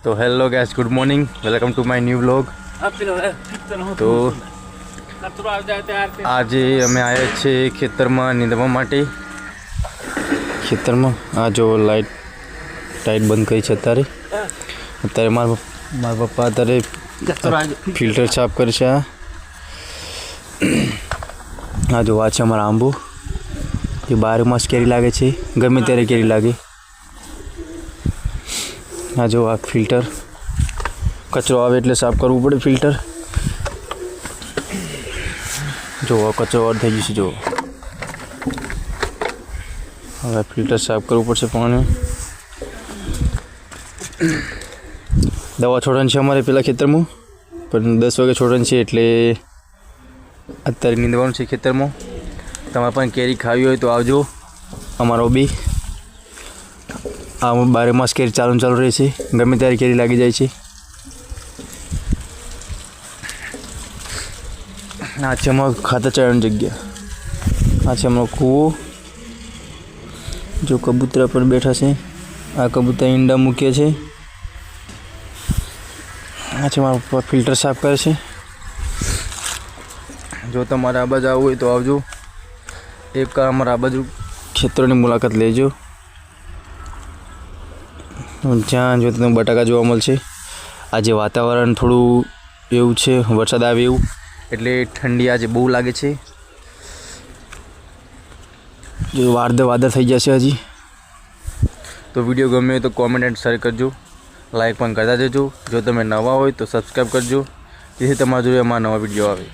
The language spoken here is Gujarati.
तो hello guys, good morning, welcome to my new vlog. तो आज અમે આવ્યા છીએ ખેતરમાં નીંદવા માટે। ખેતરમાં આ જો લાઇટ બંધ કરી છે અત્યારે મારા પપ્પા અત્યારે ફિલ્ટર સાફ કરે છે। આ જો આ છે અમારા આંબો, એ 12 માસ કેરી લાગે છે, ગમે ત્યારે કેરી લાગે। આ જો આ ફિલ્ટર કચરો આવે એટલે સાફ કરવું પડે ફિલ્ટર। જો આ કચરો થઈ ગયો છે, જો હવે ફિલ્ટર સાફ કરવું પડશે પાણી। દવા છોડવાની છે અમારે પેલા ખેતરમાં, પણ 10 વાગે છોડવાની છે એટલે અત્યારે નીંદવાનું છે ખેતરમાં। તમારે પણ કેરી ખાવી હોય તો આવજો અમારો બી। આ 12 માસ કેરી ચાલુ રહે છે, ગમે ત્યારે કેરી લાગી જાય છે। આ છે અમારું ખાતર ચડવાની જગ્યા, આ છે અમારો કૂવો। જો કબૂતરા પર બેઠા છે, આ કબૂતરા ઈંડા મૂકે છે। આ છે મારા પપ્પા ફિલ્ટર સાફ કરે છે। જો તમારે આ બાજુ આવવું હોય તો આવજો, એક અમારા આ બાજુ ખેતરોની મુલાકાત લેજો। જ્યાં જો તમને બટાકા જોવા મળશે। આજે વાતાવરણ થોડું એવું છે, વરસાદ આવે એવું, એટલે ઠંડી આજે બહુ લાગે છે। જો વાદળ થઈ જશે હજી। તો વિડીયો ગમે તો કોમેન્ટ એન્ડ શેર કરજો, લાઈક પણ કરતા જજો। જો તમે નવા હોય તો સબસ્ક્રાઈબ કરજો, જેથી તમારા જોડે અમારા નવા વિડીયો આવે।